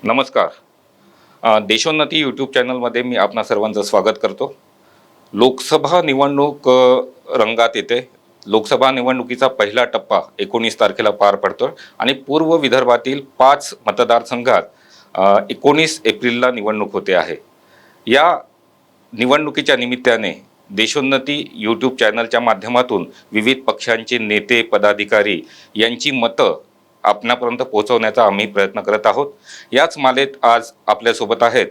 नमस्कार. देशोन्नती यूट्यूब चॅनलमध्ये मी आपणा सर्वांचं स्वागत करतो. लोकसभा निवडणूक रंगात येते. लोकसभा निवडणुकीचा पहिला टप्पा 19 तारखेला पार पडतो आणि पूर्व विदर्भातील 5 मतदारसंघात 19 एप्रिलला निवडणूक होते आहे. या निवडणुकीच्या निमित्ताने देशोन्नती यूट्यूब चॅनलच्या माध्यमातून विविध पक्षांचे नेते पदाधिकारी यांची मतं आपणापर्यंत पोहोचवण्याचा आम्ही प्रयत्न करत आहोत. याच मालेत आज आपल्यासोबत आहेत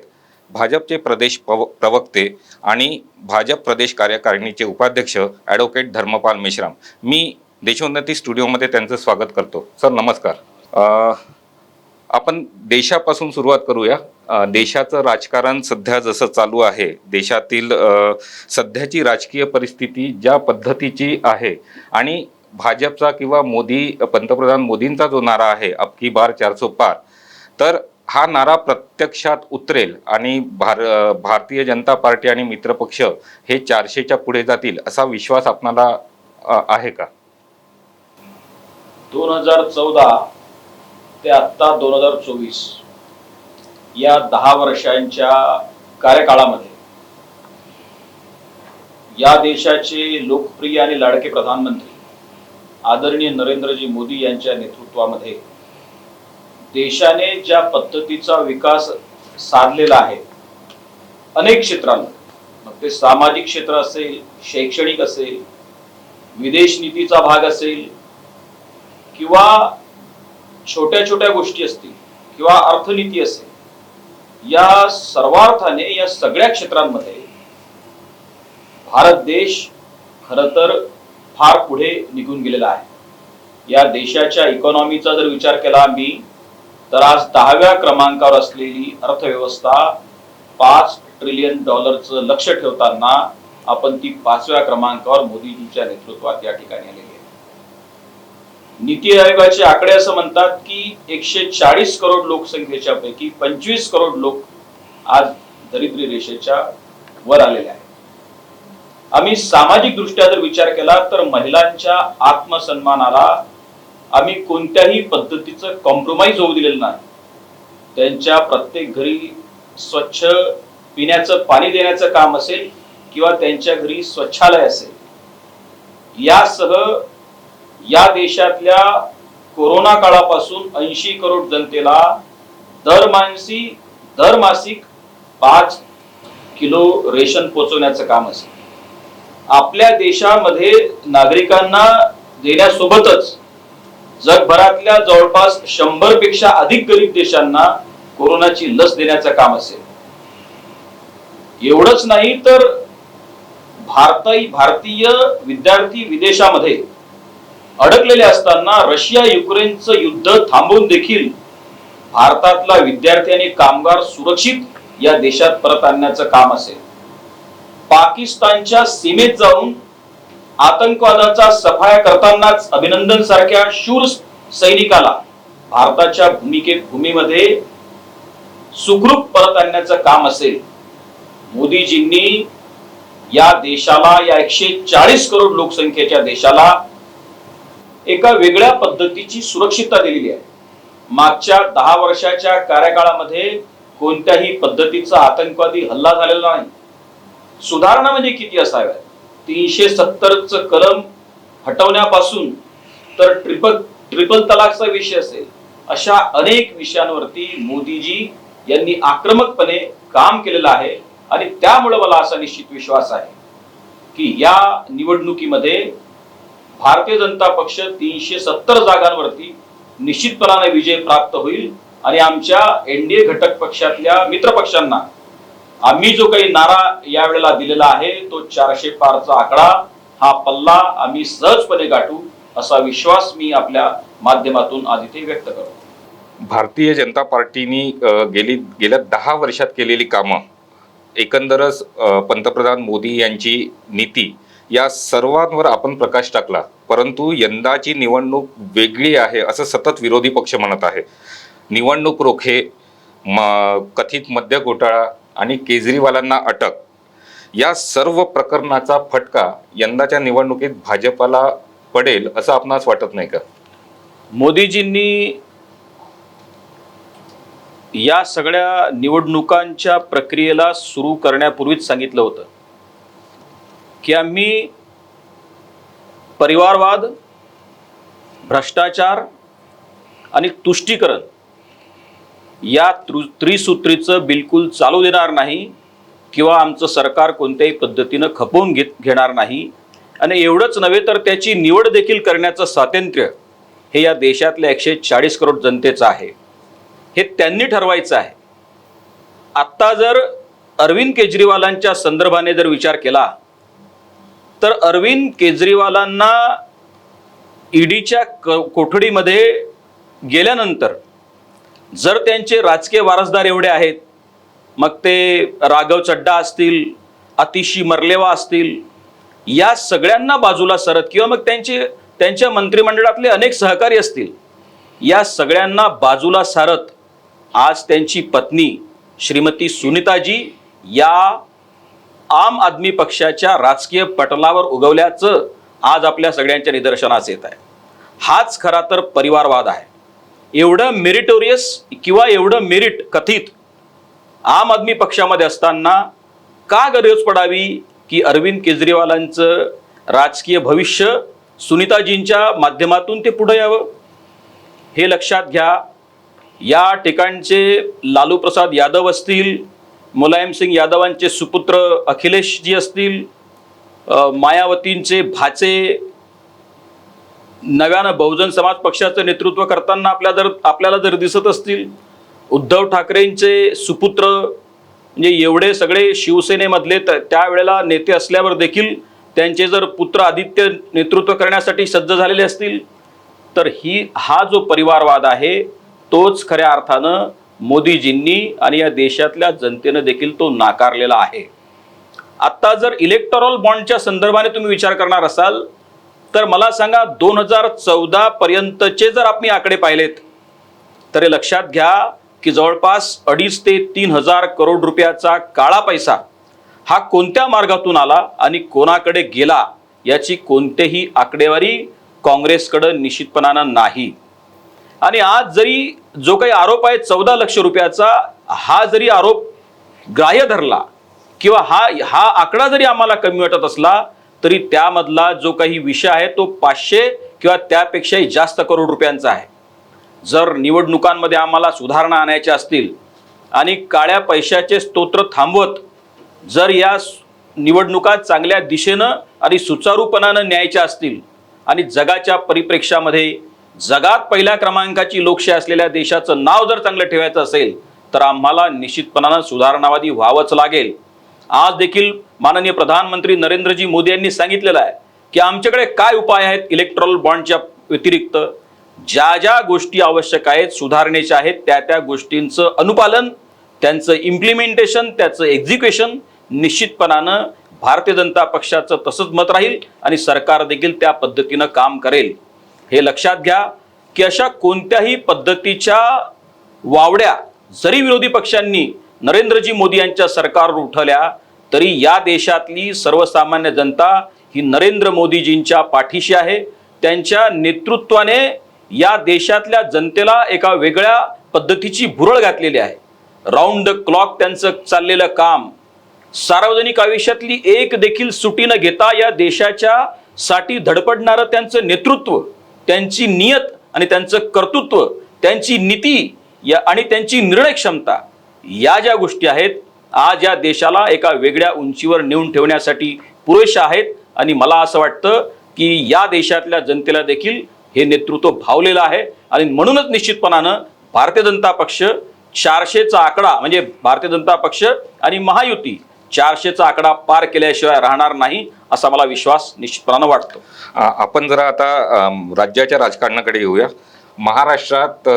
भाजपचे प्रदेश प्रवक्ते आणि भाजप प्रदेश कार्यकारिणीचे उपाध्यक्ष ॲडव्होकेट धर्मपाल मेश्राम. मी देशोन्नती स्टुडिओमध्ये त्यांचं स्वागत करतो. सर नमस्कार. आपण देशापासून सुरुवात करूया. देशाचं राजकारण सध्या जसं चालू आहे, देशातील सध्याची राजकीय परिस्थिती ज्या पद्धतीची आहे आणि भाजपचा किंवा पंतप्रधान मोदींचा जो नारा आहे अब की बार 400 पार, तर हा नारा प्रत्यक्षात उतरेल आणि भारतीय जनता पार्टी आणि मित्रपक्ष हे 400च्या पुढे जातील असा विश्वास आपणाला आहे का? 2014 ते आता 2024 या 10 वर्षांच्या कार्यकाळामध्ये या देशाचे लोकप्रिय आणि लाडके प्रधानमंत्री आदरणीय नरेंद्रजी मोदी यांच्या नेतृत्वामध्ये देशाने ज्या पद्धतीचा विकास साधलेला आहे अनेक क्षेत्रांमध्ये, मग ते सामाजिक क्षेत्र असेल, शैक्षणिक असेल, विदेश नीतीचा भाग असेल किंवा छोट्या छोट्या गोष्टी असतील किंवा अर्थनीती असेल, या सर्वार्थाने या सगळ्या क्षेत्रांमध्ये भारत देश खरं तर फार पुढे निघून गेलेला आहे. या देशाच्या इकॉनॉमीचा जर विचार केला मी तर आज 10व्या क्रमांकावर असलेली अर्थव्यवस्था $5 ट्रिलियन लक्ष्य ठेवताना आपण ती 5व्या क्रमांकावर मोदीजींच्या नेतृत्वात या ठिकाणी आलेली आहे. नीती आयोगाचे आकडे असं म्हणतात की 140 करोड लोकसंख्येच्या पैकी 25 करोड लोक आज दारिद्र्य रेषेच्या वर आलेले आहेत. आम्ही सामाजिक दृष्ट्या जर विचार केला तर महिलांच्या आत्मसन्मानाला आम्ही कोणत्याही पद्धतीचं कॉम्प्रोमाइज होऊ दिलेलं नाही. त्यांच्या प्रत्येक घरी स्वच्छ पिण्याचं पाणी देण्याचं काम असेल किंवा त्यांच्या घरी स्वच्छालय असेल, यासह या देशातल्या कोरोना काळापासून 80 करोड जनतेला दर मासिक 5 किलो रेशन पोहोचवण्याचं काम असेल. आपल्या देशामध्ये नागरिकांना देण्यासोबतच जगभरातल्या जवळपास 100 पेक्षा अधिक गरीब देशांना कोरोनाची लस देण्याचं काम असेल. एवढंच नाही तर भारतीय विद्यार्थी विदेशामध्ये अडकलेले असताना रशिया युक्रेनचं युद्ध थांबवून देखील भारतातला विद्यार्थी आणि कामगार सुरक्षित या देशात परत आणण्याचं काम असेल. पाकिस्तानच्या सीमेत जाऊन आतंकवादाचा सफाया करतानाच अभिनंदन सारख्या शूर सैनिकाला भारताच्या भूमीमध्ये सुखरूप परत आणण्याचं काम असेल. मोदीजींनी या देशाला, या 140 करोड लोकसंख्येच्या देशाला एका वेगळ्या पद्धतीची सुरक्षितता दिलेली आहे. मागच्या 10 वर्षाच्या कार्यकाळामध्ये कोणत्याही पद्धतीचा आतंकवादी हल्ला झालेला नाही. सुधारणा म्हणजे किती असाव्यात? 370चं कलम हटवण्यापासून तर ट्रिपल तलाकचा विषय असेल, अशा अनेक विषयांवरती मोदीजी यांनी आक्रमकपणे काम केलेलं आहे आणि त्यामुळे मला असा निश्चित विश्वास आहे की या निवडणुकीमध्ये भारतीय जनता पक्ष 370 जागांवरती निश्चितपणाने विजय प्राप्त होईल आणि आमच्या एनडीए घटक पक्षातल्या मित्रपक्षांना आम्ही जो काही नारा यावेळेला दिलेला आहे तो 400 पारचा आकडा, हा पल्ला आम्ही सहजपणे गाठू असा विश्वास मी आपल्या माध्यमातून आज इथे व्यक्त करतो. भारतीय जनता पार्टीनी गेल्या 10 वर्षात केलेली कामं, एकंदरच पंतप्रधान मोदी यांची नीती, या सर्वांवर आपण प्रकाश टाकला. परंतु यंदाची निवडणूक वेगळी आहे असं सतत विरोधी पक्ष म्हणत आहे. निवडणूक रोखे, कथित मद्य घोटाळा आणि केजरीवालांना अटक, या सर्व प्रकरणाचा फटका यंदाच्या निवडणुकीत भाजपला पडेल असं आपणास वाटत नाही का? मोदीजींनी या सगळ्या निवडणुकांच्या प्रक्रियेला सुरू करण्यापूर्वीच सांगितलं होतं की आम्ही परिवारवाद, भ्रष्टाचार आणि तुष्टीकरण या त्रिसूत्रीचं बिलकुल चालू देणार नाही किंवा आमचं सरकार कोणत्याही पद्धतीनं खपवून घेणार नाही. आणि एवढंच नव्हे तर त्याची निवड देखील करण्याचं स्वातंत्र्य हे या देशातल्या 140 करोड जनतेचं आहे. हे त्यांनी ठरवायचं आहे. आत्ता जर अरविंद केजरीवालांच्या संदर्भाने जर विचार केला तर अरविंद केजरीवालांना ईडीच्या कोठडीमध्ये गेल्यानंतर जर त्यांचे राजकीय वारसदार एवढे आहेत, मग ते राघव चड्डा असतील, आतिशी मर्लेवा असतील, या सगळ्यांना बाजूला सरत किंवा मग त्यांच्या मंत्रिमंडळातले अनेक सहकारी असतील, या सगळ्यांना बाजूला सारत आज त्यांची पत्नी श्रीमती सुनीताजी या आम आदमी पक्षाच्या राजकीय पटलावर उगवल्याचं आज आपल्या सगळ्यांच्या निदर्शनास येत आहे. हाच खरा तर परिवारवाद आहे. एवढं मेरिटोरियस किंवा एवढं मेरिट कथित आम आदमी पक्षामध्ये असताना का गरज पडावी की अरविंद केजरीवालांचं राजकीय भविष्य सुनीताजींच्या माध्यमातून ते पुढे यावं? हे लक्षात घ्या. या ठिकाणचे लालू प्रसाद यादव असतील, मुलायम सिंग यादवांचे सुपुत्र अखिलेशजी असतील, मायावतींचे भाचे नव्यानं बहुजन समाज पक्षाचं नेतृत्व करताना आपल्याला जर दिसत असतील, उद्धव ठाकरेंचे सुपुत्र म्हणजे एवढे सगळे शिवसेनेमधले त्यावेळेला नेते असल्यावर देखील त्यांचे जर पुत्र आदित्य नेतृत्व करण्यासाठी सज्ज झालेले असतील, तर हा जो परिवारवाद आहे तोच खऱ्या अर्थानं मोदीजींनी आणि या देशातल्या जनतेनं देखील तो नाकारलेला आहे. आता जर इलेक्टोरल बॉन्डच्या संदर्भाने तुम्ही विचार करणार असाल तर मला सांगा, 2014 पर्यंतचे जर आपण आकडे पाहिलेत तर हे लक्षात घ्या की जवळपास 2.5 ते 3 हजार करोड रुपयाचा काळा पैसा हा कोणत्या मार्गातून आला आणि कोणाकडे गेला याची कोणतेही आकडेवारी काँग्रेसकडे निश्चितपणानं नाही. आणि आज जरी जो काही आरोप आहे 14 लक्ष रुपयाचा, हा जरी आरोप ग्राह्य धरला किंवा हा आकडा जरी आम्हाला कमी वाटत असला तरी त्यामधला जो काही विषय आहे तो 500 किंवा त्यापेक्षाही जास्त करोड रुपयांचा आहे. जर निवडणुकांमध्ये आम्हाला सुधारणा आणायच्या असतील आणि काळ्या पैशाचे स्तोत्र थांबवत जर या निवडणुका चांगल्या दिशेनं आणि सुचारूपणानं न्यायच्या असतील आणि जगाच्या परिप्रेक्ष्यामध्ये जगात पहिल्या क्रमांकाची लोकशाही असलेल्या देशाचं नाव जर चांगलं ठेवायचं असेल तर आम्हाला निश्चितपणानं सुधारणावादी व्हावंच लागेल. आज देखील माननीय प्रधानमंत्री नरेंद्रजी मोदी यांनी सांगितलेलं आहे की आमच्याकडे काय उपाय आहेत इलेक्टोरल बॉन्डच्या व्यतिरिक्त. ज्या ज्या गोष्टी आवश्यक आहेत सुधारणेच्या आहेत त्या गोष्टींचं अनुपालन, त्यांचं इम्प्लिमेंटेशन, त्याचं एक्झिक्युशन निश्चितपणानं भारतीय जनता पक्षाचं तसंच मत राहील आणि सरकार देखील त्या पद्धतीनं काम करेल. हे लक्षात घ्या की अशा कोणत्याही पद्धतीच्या वावड्या जरी विरोधी पक्षांनी नरेंद्रजी मोदी यांच्या सरकारवर उठवल्या तरी या देशातली सर्वसामान्य जनता ही नरेंद्र मोदीजींच्या पाठीशी आहे. त्यांच्या नेतृत्वाने या देशातल्या जनतेला एका वेगळ्या पद्धतीची भुरळ घातलेली आहे. राऊंड द क्लॉक त्यांचं चाललेलं काम, सार्वजनिक आयुष्यातली एक देखील सुटी न घेता या देशाच्या साठी धडपडणारं त्यांचं नेतृत्व, त्यांची नियत आणि त्यांचं कर्तृत्व, त्यांची नीती आणि त्यांची निर्णय क्षमता, या ज्या गोष्टी आहेत आज या देशाला एका वेगळ्या उंचीवर नेऊन ठेवण्यासाठी पुरेशा आहेत. आणि मला असं वाटतं की या देशातल्या जनतेला देखील हे नेतृत्व भावलेलं आहे आणि म्हणूनच निश्चितपणानं भारतीय जनता पक्ष 400चा आकडा म्हणजे भारतीय जनता पक्ष आणि महायुती 400चा आकडा पार केल्याशिवाय राहणार नाही असा मला विश्वास निश्चितपणानं वाटतो. आपण जरा आता राज्याच्या राजकारणाकडे येऊया. महाराष्ट्रात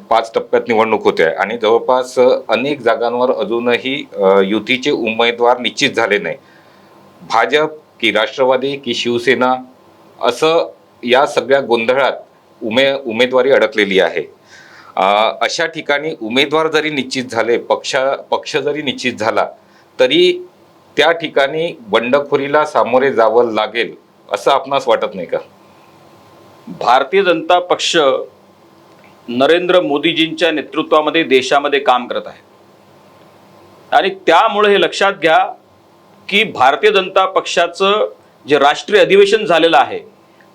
5 टप्प्यात निवडणूक होते आणि जवळपास अनेक जागांवर अजूनही युतीचे उमेदवार निश्चित झाले नाही. भाजप की राष्ट्रवादी की शिवसेना असं या सगळ्या गोंधळात उमेदवारी अडकलेली आहे. अशा ठिकाणी उमेदवार जरी निश्चित झाले, पक्ष जरी निश्चित झाला तरी त्या ठिकाणी बंडखोरीला सामोरे जावं लागेल असं आपणास वाटत नाही का? भारतीय जनता पक्ष नरेंद्र मोदीजींच्या नेतृत्वामध्ये देशामध्ये काम करत आहे आणि त्यामुळे हे लक्षात घ्या की भारतीय जनता पक्षाचं जे राष्ट्रीय अधिवेशन झालेलं आहे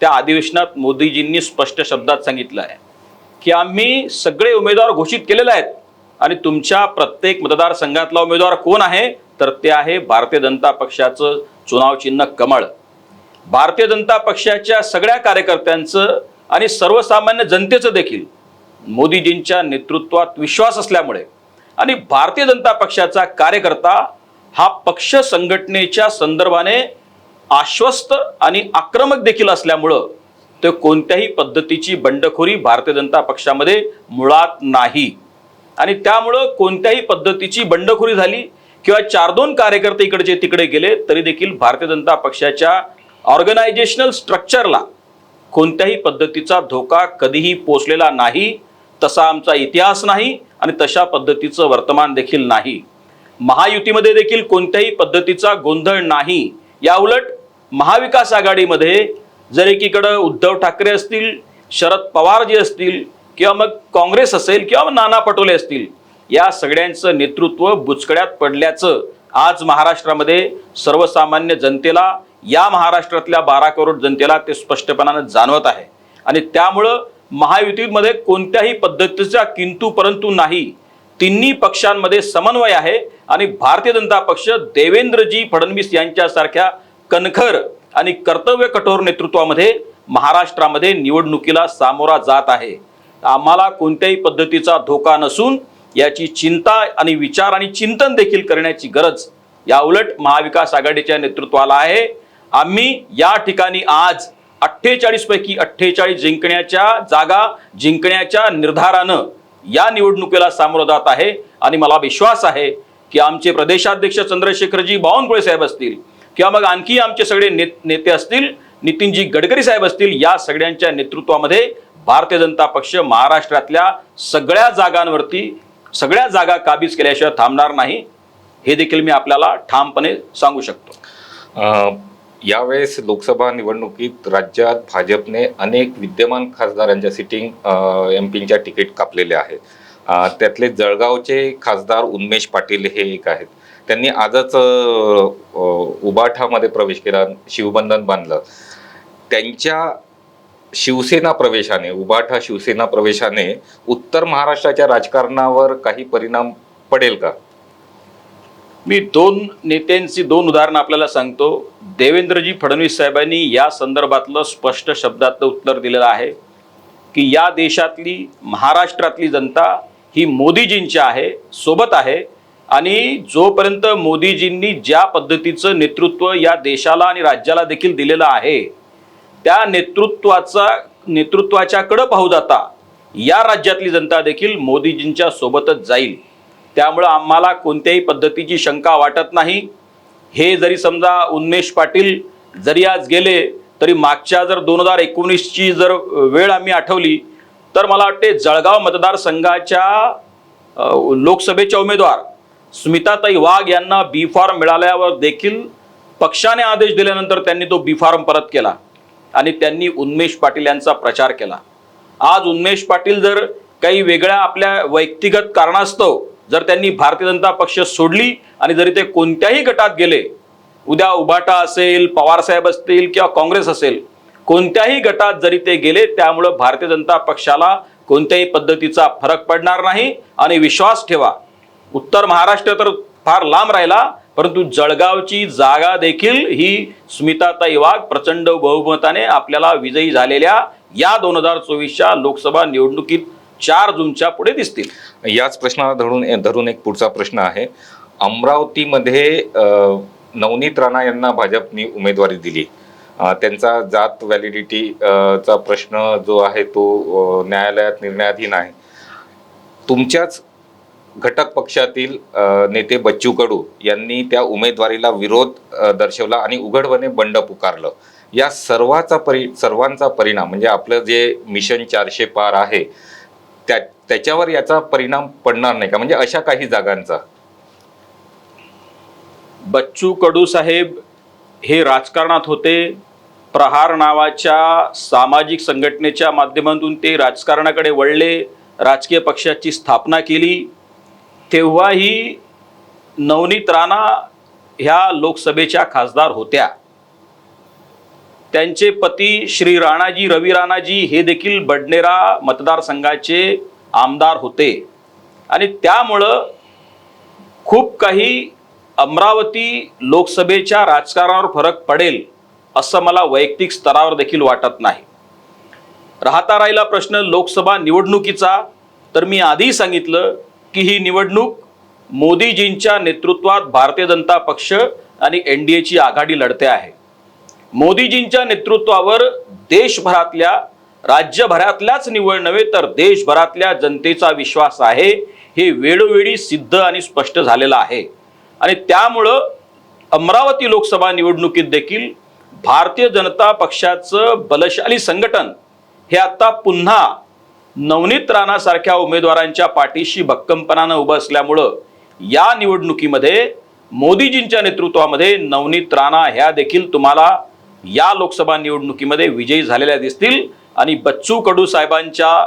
त्या अधिवेशनात मोदीजींनी स्पष्ट शब्दात सांगितलं आहे की आम्ही सगळे उमेदवार घोषित केलेले आहेत आणि तुमच्या प्रत्येक मतदारसंघातला उमेदवार कोण आहे तर ते आहे भारतीय जनता पक्षाचं चुनाव चिन्ह कमळ. भारतीय जनता पक्षाच्या सगळ्या कार्यकर्त्यांचं आणि सर्वसामान्य जनतेचं देखील मोदीजींच्या नेतृत्वात विश्वास असल्यामुळे आणि भारतीय जनता पक्षाचा कार्यकर्ता हा पक्ष संघटनेच्या संदर्भाने आश्वस्त आणि आक्रमक देखील असल्यामुळं ते कोणत्याही पद्धतीची बंडखोरी भारतीय जनता पक्षामध्ये मुळात नाही आणि त्यामुळं कोणत्याही पद्धतीची बंडखोरी झाली किंवा 4-2 कार्यकर्ते इकडचे तिकडे गेले तरी देखील भारतीय जनता पक्षाच्या ऑर्गनायझेशनल स्ट्रक्चरला कोणत्याही पद्धतीचा धोका कधीही पोचलेला नाही. तसा आमचा इतिहास नाही आणि तशा पद्धतीचं वर्तमान देखील नाही. महायुतीमध्ये देखील कोणत्याही पद्धतीचा गोंधळ नाही. याउलट महाविकास आघाडीमध्ये जर एकीकडे उद्धव ठाकरे असतील, शरद पवार जे असतील किंवा मग काँग्रेस असेल किंवा मग नाना पटोले असतील, या सगळ्यांचं नेतृत्व बुचकड्यात पडल्याचं आज महाराष्ट्रामध्ये सर्वसामान्य जनतेला, या महाराष्ट्रातल्या 12 करोड जनतेला ते स्पष्टपणाने जाणवत आहे आणि त्यामुळं महायुतीमध्ये कोणत्याही पद्धतीचा किंतु परंतु नाही. तिन्ही पक्षांमध्ये समन्वय आहे आणि भारतीय जनता पक्ष देवेंद्रजी फडणवीस यांच्यासारख्या कणखर आणि कर्तव्य कठोर नेतृत्वामध्ये महाराष्ट्रामध्ये निवडणुकीला सामोरा जात आहे. आम्हाला कोणत्याही पद्धतीचा धोका नसून याची चिंता आणि विचार आणि चिंतन देखील करण्याची गरज या उलट महाविकास आघाडीच्या नेतृत्वाला आहे. आम्ही या ठिकाणी आज 48 पैकी 48 जागा जिंकण्याच्या निर्धारानं या निवडणुकीला सामोरं जात आहे आणि मला विश्वास आहे की आमचे प्रदेशाध्यक्ष चंद्रशेखरजी बावनकुळे साहेब असतील किंवा मग आणखी आमचे सगळे नेते असतील, नितीनजी गडकरी साहेब असतील, या सगळ्यांच्या नेतृत्वामध्ये भारतीय जनता पक्ष महाराष्ट्रातल्या सगळ्या जागांवरती सगळ्या जागा काबीज केल्याशिवाय थांबणार नाही. हे देखील मी आपल्याला ठामपणे सांगू शकतो. यावेळेस लोकसभा निवडणुकीत राज्यात भाजपने अनेक विद्यमान खासदारांच्या सिटिंग MP-च्या तिकीट कापलेले आहेत. त्यातले जळगावचे खासदार उन्मेष पाटील हे एक आहेत. त्यांनी आजच उबाठामध्ये प्रवेश केला, शिवबंधन बांधलं. त्यांच्या शिवसेना प्रवेशाने, उबाठा शिवसेना प्रवेशाने उत्तर महाराष्ट्राच्या राजकारणावर काही परिणाम पडेल का? मी 2 नेत्यांची 2 उदाहरणं आपल्याला सांगतो. देवेंद्रजी फडणवीस साहेबांनी या संदर्भातलं स्पष्ट शब्दातलं उत्तर दिलेलं आहे की या देशातली, महाराष्ट्रातली जनता ही मोदीजींची आहे, सोबत आहे आणि जोपर्यंत मोदीजींनी ज्या पद्धतीचं नेतृत्व या देशाला आणि राज्याला देखील दिलेलं आहे त्या नेतृत्वाच्याकडे पाहू जाता या राज्यातली जनता देखील मोदीजींच्या सोबतच जाईल. त्यामुळे आम्हाला कोणत्याही पद्धतीची शंका वाटत नाही. हे जरी समजा उन्मेष पाटील जरी आज गेले तरी मागच्या जर 2019ची जर वेळ आम्ही आठवली तर मला वाटते जळगाव मतदारसंघाच्या लोकसभेच्या उमेदवार स्मिताताई वाघ यांना बी फॉर्म मिळाल्यावर देखील पक्षाने आदेश दिल्यानंतर त्यांनी तो बी फॉर्म परत केला आणि त्यांनी उन्मेष पाटील यांचा प्रचार केला. आज उन्मेष पाटील जर काही वेगळ्या आपल्या वैयक्तिक कारणास्तव जर त्यांनी भारतीय जनता पक्ष सोडली आणि जरी ते कोणत्याही गटात गेले, उद्या उबाटा असेल, पवार साहेब असतील किंवा काँग्रेस असेल, कोणत्याही गटात जरी ते गेले, त्यामुळं भारतीय जनता पक्षाला कोणत्याही पद्धतीचा फरक पडणार नाही. आणि विश्वास ठेवा, उत्तर महाराष्ट्र तर फार लांब राहिला परंतु जळगावची जागा देखील ही स्मिताताई वाघ प्रचंड बहुमताने आपल्याला विजयी झालेल्या या 2024च्या लोकसभा निवडणुकीत 4 जूनच्या पुढे दिसतील. याच प्रश्नाला धरून एक पुढचा प्रश्न आहे. अमरावतीमध्ये नवनीत राणा यांना भाजपने उमेदवारी दिली. त्यांचा जात व्हॅलिडिटी चा प्रश्न जो आहे तो न्यायालयात निर्णयाधीन आहे. तुमच्याच घटक पक्षातील नेते बच्चू कडू यांनी त्या उमेदवारीला विरोध दर्शवला आणि उघडपणे बंड पुकारलं. या सर्वांचा परिणाम म्हणजे आपलं जे मिशन 400 पार आहे त्याच्यावर याचा परिणाम पडणार नाही का? म्हणजे अशा काही जागांचा. बच्चू कडू साहेब हे राजकारणात होते, प्रहार नावाच्या सामाजिक संघटनेच्या माध्यमातून ते राजकारणाकडे वळले, राजकीय पक्षाची स्थापना केली, तेव्हाही नवनीत राणा ह्या लोकसभेच्या खासदार होत्या. त्यांचे पती श्री राणाजी रवी राणाजी हे देखील बडनेरा मतदारसंघाचे आमदार होते. आणि त्यामुळं खूप काही अमरावती लोकसभेच्या राजकारणावर फरक पडेल असं मला वैयक्तिक स्तरावर देखील वाटत नाही. राहता राहिला प्रश्न लोकसभा निवडणुकीचा, तर मी आधी सांगितलं की ही निवडणूक मोदीजींच्या नेतृत्वात भारतीय जनता पक्ष आणि NDAची आघाडी लढते आहे. मोदीजींच्या नेतृत्वावर देशभरातल्या, राज्यभरातल्याच निवड नव्हे तर देशभरातल्या जनतेचा विश्वास आहे, हे वेळोवेळी सिद्ध आणि स्पष्ट झालेलं आहे. आणि त्यामुळं अमरावती लोकसभा निवडणुकीत देखील भारतीय जनता पक्षाचं बलशाली संघटन हे आता पुन्हा नवनीत राणा सारख्या उमेदवारांच्या पाठीशी भक्कमपणानं उभं असल्यामुळं या निवडणुकीमध्ये मोदीजींच्या नेतृत्वामध्ये नवनीत राणा ह्या देखील तुम्हाला या लोकसभा निवडणुकीमध्ये विजयी झालेल्या दिसतील. आणि बच्चू कडू साहेबांच्या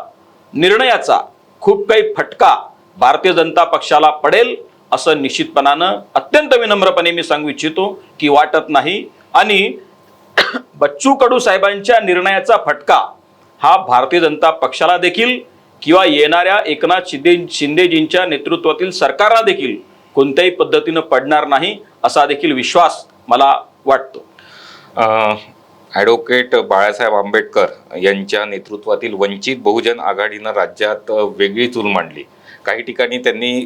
निर्णयाचा खूप काही फटका भारतीय जनता पक्षाला पडेल असं निश्चितपणानं, अत्यंत विनम्रपणे मी सांगू इच्छितो की वाटत नाही. आणि बच्चू कडू साहेबांच्या निर्णयाचा फटका हा भारतीय जनता पक्षाला देखील किंवा येणाऱ्या एकनाथ शिंदेजींच्या नेतृत्वातील सरकारला देखील कोणत्याही पद्धतीनं पडणार नाही असा देखील विश्वास मला वाटतो. ॲडव्होकेट बाळासाहेब आंबेडकर यांच्या नेतृत्वातील वंचित बहुजन आघाडीनं राज्यात वेगळी चूल मांडली. काही ठिकाणी त्यांनी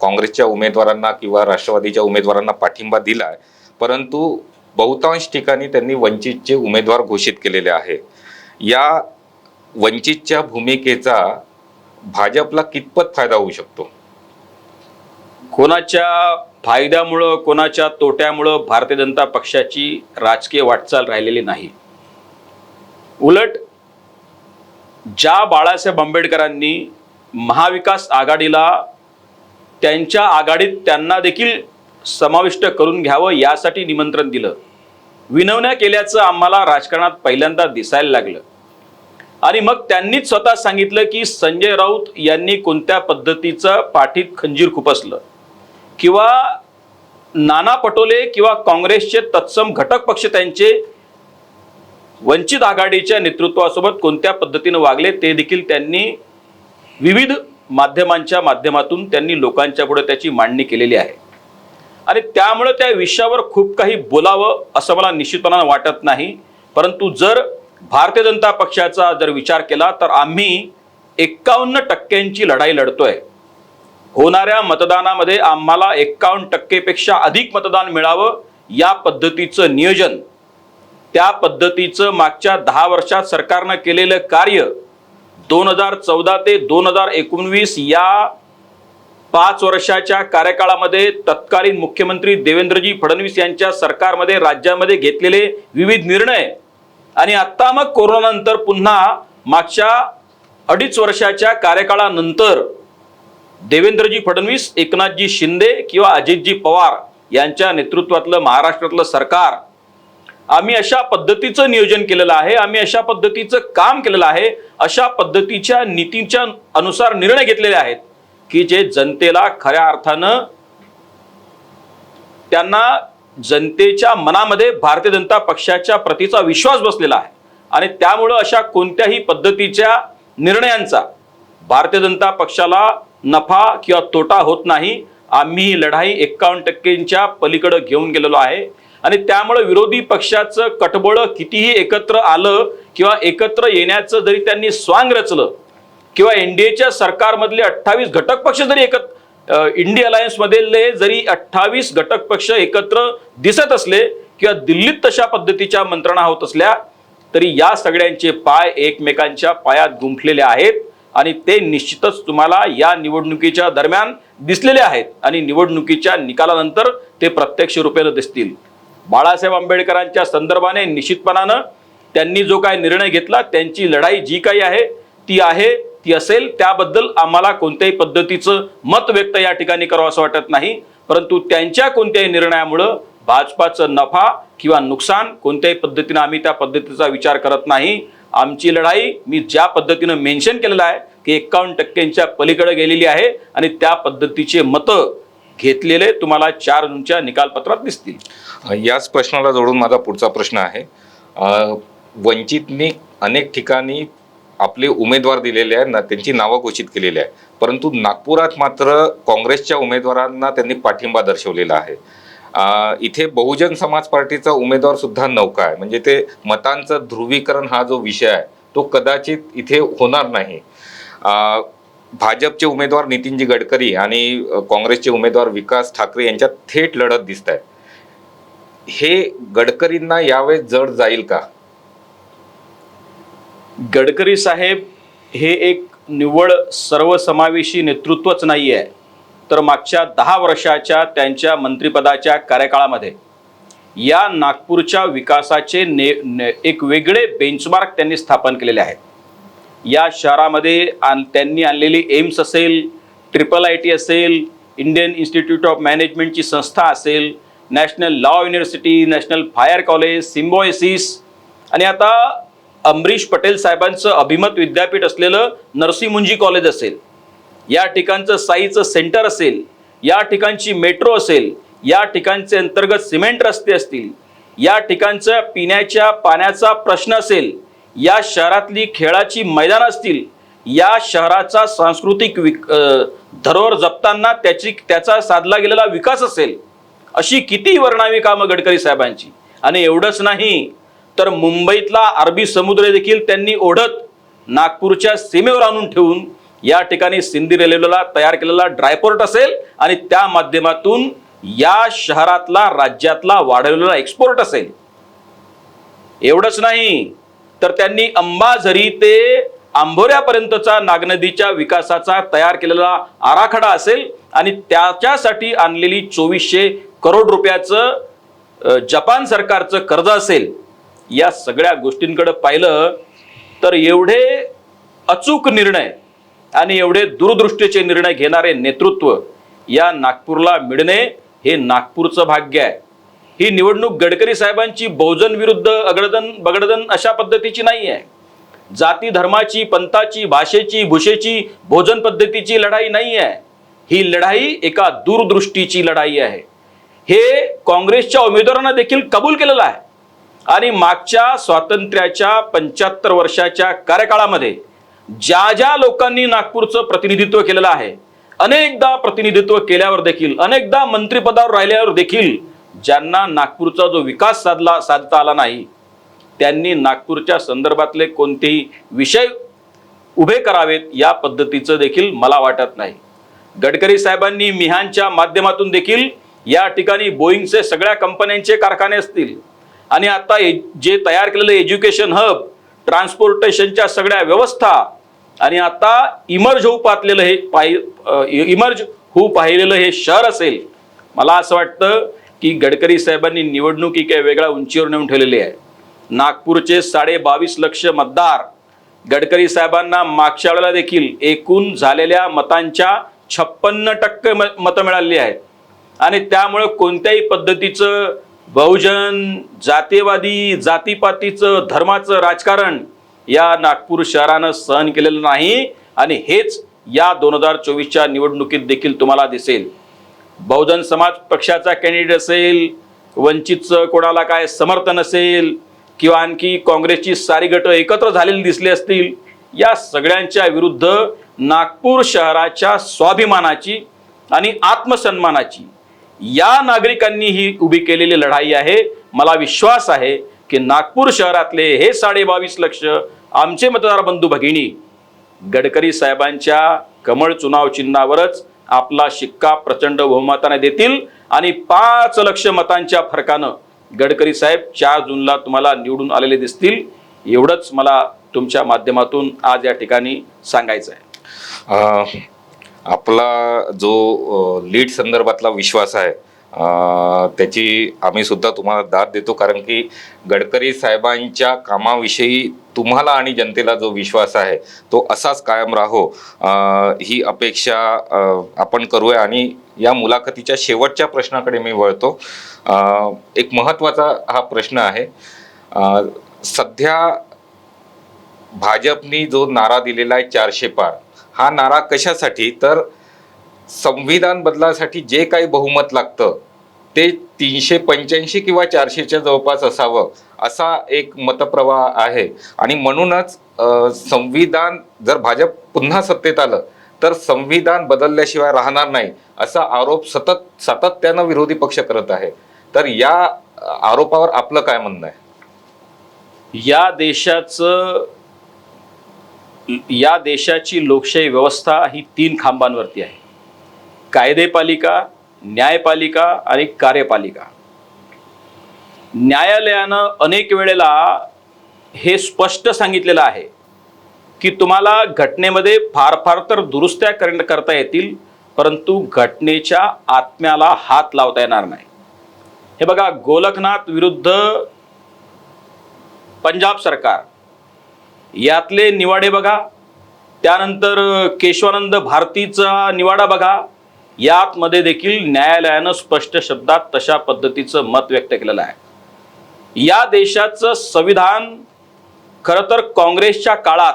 काँग्रेसच्या उमेदवारांना किंवा राष्ट्रवादीच्या उमेदवारांना पाठिंबा दिला, परंतु बहुतांश ठिकाणी त्यांनी वंचितचे उमेदवार घोषित केलेले आहे. या वंचितच्या भूमिकेचा भाजपला कितपत फायदा होऊ शकतो? कोणाच्या फायद्यामुळं, कोणाच्या तोट्यामुळं भारतीय जनता पक्षाची राजकीय वाटचाल राहिलेली नाही. उलट ज्या बाळासाहेब आंबेडकरांनी महाविकास आघाडीला त्यांच्या आघाडीत त्यांना देखील समाविष्ट करून घ्यावं यासाठी निमंत्रण दिलं, विनवण्या केल्याचं आम्हाला राजकारणात पहिल्यांदा दिसायला लागलं. आणि मग त्यांनीच स्वतः सांगितलं की संजय राऊत यांनी कोणत्या पद्धतीचं पाठीत खंजीर खुपसलं, किंवा नाना पटोले किंवा काँग्रेसचे तत्सम घटक पक्ष त्यांचे वंचित आघाडीच्या नेतृत्वासोबत कोणत्या पद्धतीने वागले ते देखील त्यांनी विविध माध्यमांच्या माध्यमातून त्यांनी लोकांच्या पुढे त्याची मांडणी केलेली आहे. आणि त्यामुळे त्या विषयावर खूप काही बोलावं असं मला निश्चितपणाने वाटत नाही. परंतु जर भारतीय जनता पक्षाचा जर विचार केला तर आम्ही 51% लढाई लढतोय. होणाऱ्या मतदानामध्ये आम्हाला 51% पेक्षा मतदान मिळावं या पद्धतीचं नियोजन, त्या पद्धतीचं मागच्या 10 वर्षात सरकारनं केलेलं कार्य, 2014 ते 2019 या 5 वर्षाच्या कार्यकाळामध्ये तत्कालीन मुख्यमंत्री देवेंद्रजी फडणवीस यांच्या सरकारमध्ये राज्यामध्ये घेतलेले विविध निर्णय, आणि आता मग कोरोनानंतर पुन्हा मागच्या 2.5 वर्षाच्या कार्यकाळानंतर देवेंद्रजी फडणवीस, एकनाथजी शिंदे किंवा अजितजी पवार यांच्या नेतृत्वातलं महाराष्ट्रातलं सरकार, आम्ही अशा पद्धतीचं नियोजन केलेलं आहे, आम्ही अशा पद्धतीचं काम केलेलं आहे, अशा पद्धतीच्या नीतीच्या अनुसार निर्णय घेतलेले आहेत की जे जनतेला खऱ्या अर्थानं, त्यांना जनतेच्या मनामध्ये भारतीय जनता पक्षाच्या प्रतीचा विश्वास बसलेला आहे. आणि त्यामुळं अशा कोणत्याही पद्धतीच्या निर्णयांचा भारतीय जनता पक्षाला नफा किंवा तोटा होत नाही. आम्ही ही लढाई 51%च्या पलीकडे घेऊन गेलेलो आहे. आणि त्यामुळे विरोधी पक्षाचं कटबळ कितीही एकत्र आलं किंवा एकत्र येण्याचं जरी त्यांनी स्वांग रचलं, किंवा NDAच्या सरकारमधले 28 घटक पक्ष जरी इंडिया अलायन्स मधले जरी 28 घटक पक्ष एकत्र दिसत असले किंवा दिल्लीत तशा पद्धतीच्या मंत्रणा होत असल्या, तरी या सगळ्यांचे पाय एकमेकांच्या पायात गुंफलेले आहेत. आणि ते निश्चितच तुम्हाला या निवडणुकीच्या दरम्यान दिसलेले आहेत आणि निवडणुकीच्या निकालानंतर ते प्रत्यक्ष रूपेने दिसतील. बाळासाहेब आंबेडकरांच्या संदर्भाने निश्चितपणानं त्यांनी जो काय निर्णय घेतला, त्यांची लढाई जी काही आहे ती असेल. त्याबद्दल आम्हाला कोणत्याही पद्धतीचं मत व्यक्त या ठिकाणी करावं असं वाटत नाही. परंतु त्यांच्या कोणत्याही निर्णयामुळं भाजपाचं नफा किंवा नुकसान कोणत्याही पद्धतीने आम्ही त्या पद्धतीचा विचार करत नाही. आमची लढाई मी ज्या पद्धतीनं मेन्शन केलेलं आहे की 51% पलीकडे गेलेली आहे आणि त्या पद्धतीचे मतं घेतलेले तुम्हाला 4 जूनच्या निकालपत्रात दिसतील. याच प्रश्नाला जोडून माझा पुढचा प्रश्न आहे. वंचितने अनेक ठिकाणी आपले उमेदवार दिलेले आहेत ना, त्यांची नावं घोषित केलेली आहे, परंतु नागपुरात मात्र काँग्रेसच्या उमेदवारांना त्यांनी पाठिंबा दर्शवलेला आहे. इथे बहुजन समाज पार्टीचा उमेदवार सुद्धा नौका आहे. म्हणजे ते मतांचं ध्रुवीकरण हा जो विषय आहे तो कदाचित इथे होणार नाही. भाजपचे उमेदवार नितीनजी गडकरी आणि काँग्रेसचे उमेदवार विकास ठाकरे यांच्यात थेट लढत दिसत आहे. हे गडकरींना यावेळेस जड जाईल का? गडकरी साहेब हे एक निव्वळ सर्वसमावेशी नेतृत्वच नाही आहे, तर मागच्या 10 वर्षाच्या त्यांच्या मंत्रिपदाच्या कार्यकाळामध्ये या नागपूरच्या विकासाचे एक वेगळे बेंचमार्क त्यांनी स्थापन केलेले आहेत. या शहरामध्ये त्यांनी आणलेली एम्स असेल, IIIT असेल, इंडियन इन्स्टिट्यूट ऑफ मॅनेजमेंटची संस्था असेल, national law university, national fire college, Symbiosis आणि आता अमरीश पटेल साहेबांचं अभिमत विद्यापीठ असलेलं नरसिंहमुंजी कॉलेज असेल, या ठिकाणचं साईचं सेंटर असेल, या ठिकाणची मेट्रो असेल, या ठिकाणचे अंतर्गत सिमेंट रस्ते असतील, या ठिकाणचं पिण्याच्या पाण्याचा प्रश्न असेल, या शहरातली खेळाची मैदानं असतील, या शहराचा सांस्कृतिक धरोहर जपताना त्याचा साधला गेलेला विकास असेल, अशी किती वर्णावी कामं गडकरी साहेबांची. आणि एवढंच नाही तर मुंबईतला अरबी समुद्र देखील त्यांनी ओढत नागपूरच्या सीमेवर आणून ठेवून या ठिकाणी सिंधी रेल्वेला तयार केलेला ड्रायपोर्ट असेल आणि त्या माध्यमातून या शहरातला राज्यातला वाढवलेला एक्सपोर्ट असेल. एवढंच नाही तर त्यांनी अंबाझरी ते आंभोऱ्यापर्यंतचा नागनदीच्या विकासाचा तयार केलेला आराखडा असेल आणि त्याच्यासाठी आणलेली 2400 करोड रुपयाचं जपान सरकारचं कर्ज असेल. या सगळ्या गोष्टींकडे पाहिलं तर एवढे अचूक निर्णय आणि एवढे दूरदृष्टीचे निर्णय घेणारे नेतृत्व या नागपूरला मिळणे हे नागपूरचं भाग्य आहे. ही निवडणूक गडकरी साहेबांची बहुजन विरुद्ध अगडदन बगडदन अशा पद्धतीची नाही आहे. जाती धर्माची, पंथाची, भाषेची, भूषेची, भोजन पद्धतीची लढाई नाही आहे. ही लढाई एका दूरदृष्टीची लढाई आहे. हे काँग्रेसच्या उमेदवारांना देखील कबूल केलेलं आहे. आणि मागच्या स्वातंत्र्याच्या 75 वर्षाच्या कार्यकाळामध्ये ज्या ज्या लोकांनी नागपूरचं प्रतिनिधित्व केलेलं आहे, अनेकदा प्रतिनिधित्व केल्यावर देखील, अनेकदा मंत्रिपदावर राहिल्यावर देखील ज्यांना नागपूरचा जो विकास साधता आला नाही, त्यांनी नागपूरच्या संदर्भातले कोणतेही विषय उभे करावेत या पद्धतीचं देखील मला वाटत नाही. गडकरी साहेबांनी मिहानच्या माध्यमातून देखील या ठिकाणी बोईंगचे सगळ्या कंपन्यांचे कारखाने असतील आणि आता जे तयार केलेलं एज्युकेशन हब, ट्रान्सपोर्टेशनच्या सगळ्या व्यवस्था आणि आता इमर्ज होऊ पाहिलेलं हे शहर असेल. मला असं वाटतं की गडकरी साहेबांनी निवडणूक एका वेगळ्या उंचीवर नेऊन ठेवलेली आहे. नागपूरचे 22.5 लक्ष मतदार गडकरी साहेबांना मागच्या वेळेला देखील एकूण झालेल्या मतांच्या 56% मतं मिळाली आहेत आणि त्यामुळे कोणत्याही पद्धतीचं बहुजन, जातीवादी, जातीपातीचं, धर्माचं राजकारण या नागपूर शहरानं सहन केलेलं नाही. आणि हेच या 2024च्या निवडणुकीत देखील तुम्हाला दिसेल. बहुजन समाज पक्षाचा कॅन्डिडेट असेल, वंचितचं कोणाला काय समर्थन असेल किंवा आणखी काँग्रेसची सारी गटं एकत्र झालेली दिसली असतील, या सगळ्यांच्या विरुद्ध नागपूर शहराच्या स्वाभिमानाची आणि आत्मसन्मानाची या नागरिकांनी ही उभी केलेली लढाई आहे. मला विश्वास आहे की नागपूर शहरातले हे 22.5 लक्ष आमचे मतदार बंधू भगिनी गडकरी साहेबांच्या कमळ चुनाव चिन्हावरच आपला शिक्का प्रचंड बहुमताने देतील आणि 5 लक्ष मतांच्या फरकानं गडकरी साहेब 4 जूनला तुम्हाला निवडून आलेले दिसतील. एवढंच मला तुमच्या माध्यमातून आज या ठिकाणी सांगायचं आहे. आपला जो लीड संदर्भातला विश्वास आहे त्याची आम्ही सुद्धा तुम्हाला दाद देतो, कारण की गडकरी साहेबांच्या कामाविषयी तुम्हाला आणि जनतेला जो विश्वास आहे तो असाच कायम राहो, ही अपेक्षा आपण करूया. आणि या मुलाखतीच्या शेवटच्या प्रश्नाकडे मी वळतो. एक महत्त्वाचा हा प्रश्न आहे. सध्या भाजपनी जो नारा दिलेला आहे 400 पार, हा नारा कशासाठी, तर संविधान बदलासाठी जे काही बहुमत लागतं ते 385 किंवा 400च्या जवळपास असावं, असा एक मतप्रवाह आहे. आणि म्हणूनच संविधान जर भाजप पुन्हा सत्तेत आलं तर संविधान बदलल्याशिवाय राहणार नाही, असा आरोप सातत्यानं विरोधी पक्ष करत आहे. तर या आरोपावर आपलं काय म्हणणं आहे? या देशाची लोकशाही व्यवस्था ही 3 खांबांवरती आहे: कायदेपालिका, न्यायपालिका आणि कार्यपालिका. न्यायालयानं अनेक वेळेला हे स्पष्ट सांगितलेलं आहे की तुम्हाला घटनेमध्ये फार फार तर दुरुस्त्या करता येतील, परंतु घटनेच्या आत्म्याला हात लावता येणार नाही. हे बघा, गोलकनाथ विरुद्ध पंजाब सरकार यातले निवाडे बघा, त्यानंतर केशवानंद भारतीचा निवाडा बघा, यातमध्ये देखील न्यायालयानं स्पष्ट शब्दात तशा पद्धतीचं मत व्यक्त केलेलं आहे. या देशाचं संविधान खरं तर काँग्रेसच्या काळात,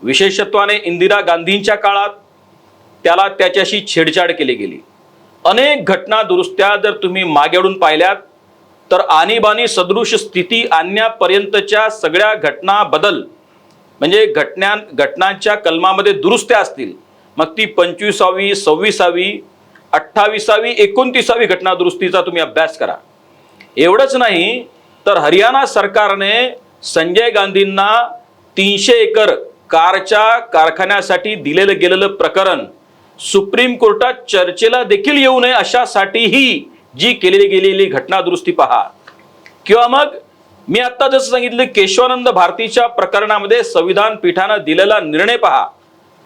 विशेषत्वाने इंदिरा गांधींच्या काळात त्याच्याशी छेडछाड केली गेली. अनेक घटना दुरुस्त्या जर तुम्ही मागेडून पाहिल्यात तर आणीबाणी सदृश स्थिती आणण्यापर्यंतच्या सगळ्या घटना बदल, म्हणजे घटनांच्या कलमामध्ये दुरुस्त्या असतील, मग ती 25वी, 26वी, 28वी, 29वी घटना दुरुस्तीचा तुम्ही अभ्यास करा. एवढंच नाही तर हरियाणा सरकारने संजय गांधींना 300 एकर कारच्या कारखान्यासाठी दिलेलं गेलेलं प्रकरण सुप्रीम कोर्टात चर्चेला देखील येऊ नये अशासाठीही जी केलेली गेलेली घटना दुरुस्ती पहा. किंवा मग मी आता जसं सांगितलं, केशवानंद भारतीच्या प्रकरणामध्ये संविधान पीठानं दिलेला निर्णय पहा.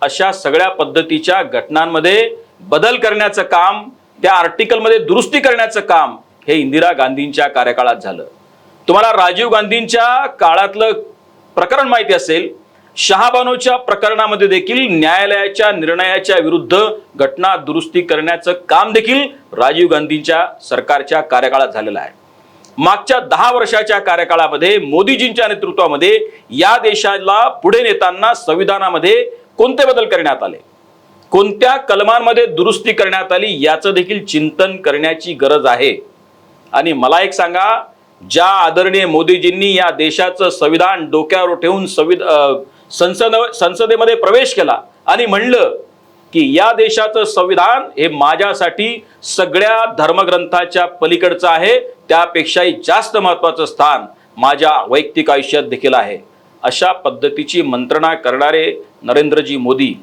अशा सगळ्या पद्धतीच्या घटनांमध्ये बदल करण्याचं काम, त्या आर्टिकलमध्ये दुरुस्ती करण्याचं काम हे इंदिरा गांधींच्या कार्यकाळात झालं. तुम्हाला राजीव गांधींच्या काळातलं प्रकरण माहिती असेल. शहाबानोच्या प्रकरणामध्ये देखील न्यायालयाच्या निर्णयाच्या विरुद्ध घटना दुरुस्ती करण्याचं काम देखील राजीव गांधींच्या सरकारच्या कार्यकाळात झालेलं आहे. मागच्या 10 वर्षाच्या कार्यकाळामध्ये मोदीजींच्या नेतृत्वामध्ये या देशाला पुढे नेताना संविधानामध्ये कोणते बदल करण्यात आले, कोणत्या कलमांमध्ये दुरुस्ती करण्यात आली, याचं देखील चिंतन करण्याची गरज आहे. आणि मला एक सांगा, ज्या आदरणीय मोदीजींनी या देशाचं संविधान डोक्यावर ठेवून संसदेमध्ये प्रवेश केला आणि म्हणलं की या देशाचं संविधान हे माझ्यासाठी सगळ्या धर्मग्रंथाच्या पलीकडचं आहे, त्यापेक्षाही जास्त महत्त्वाचं स्थान माझ्या वैयक्तिक आयुष्यात देखील आहे, अशा पद्धतीची मंत्रणा करणारे नरेंद्रजी मोदी,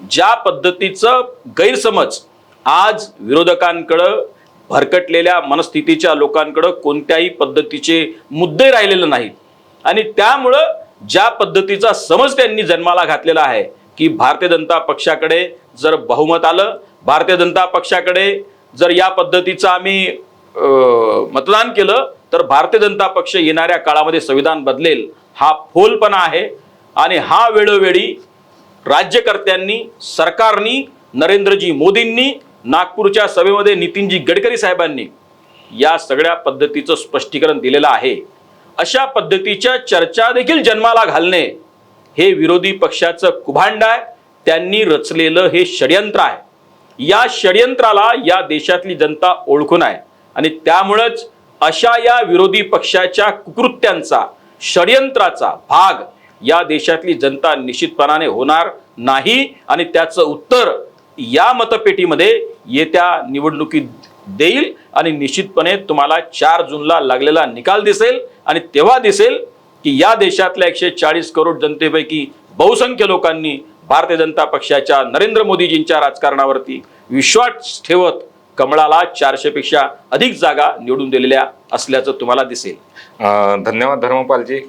ज्या पद्धतीचं गैरसमज आज विरोधकांकडं, भरकटलेल्या मनस्थितीच्या लोकांकडं कोणत्याही पद्धतीचे मुद्दे राहिलेले नाहीत. आणि त्यामुळं ज्या पद्धतीचा समज त्यांनी जन्माला घातलेला आहे की भारतीय जनता पक्षाकडे जर बहुमत आलं, भारतीय जनता पक्षाकडे जर या पद्धतीचं आम्ही मतदान केलं तर भारतीय जनता पक्ष येणाऱ्या काळामध्ये संविधान बदलेल, हा फोलपणा आहे. आणि हा वेळोवेळी राज्यकर्त्यांनी, सरकारनी, नरेंद्रजी मोदींनी, नागपूरच्या सभेमध्ये नितीनजी गडकरी साहेबांनी या सगळ्या पद्धतीचं स्पष्टीकरण दिलेलं आहे. अशा पद्धतीच्या चर्चा देखील जन्माला घालणे हे विरोधी पक्षाचं कुभांड आहे, त्यांनी रचलेलं हे षडयंत्र आहे. या षडयंत्राला या देशातली जनता ओळखून आहे आणि त्यामुळेच अशा या विरोधी पक्षाच्या कुकृत्यांचा, षडयंत्राचा भाग या देशातली जनता निश्चितपणाने होणार नाही. आणि त्याचं उत्तर या मतपेटीमध्ये येत्या निवडणुकीत देईल आणि निश्चितपणे तुम्हाला 4 जूनला लागलेला निकाल दिसेल. आणि तेव्हा दिसेल की या देशातल्या 140 करोड जनतेपैकी बहुसंख्य लोकांनी भारतीय जनता पक्षाच्या, नरेंद्र मोदीजींच्या राजकारणावरती विश्वास ठेवत कमळाला 400 पेक्षा अधिक जागा निवडून दिलेल्या असल्याचं तुम्हाला दिसेल. धन्यवाद धर्मपालजी.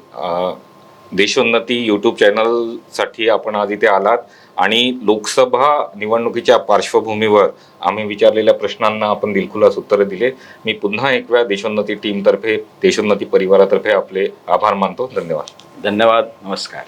देशोन्नती यूट्यूब चॅनलसाठी आपण आज इथे आलात आणि लोकसभा निवडणुकीच्या पार्श्वभूमीवर आम्ही विचारलेल्या प्रश्नांना आपण दिलखुलास उत्तरं दिले. मी पुन्हा एक वेळा देशोन्नती टीमतर्फे, देशोन्नती परिवारातर्फे आपले आभार मानतो. धन्यवाद. धन्यवाद. नमस्कार.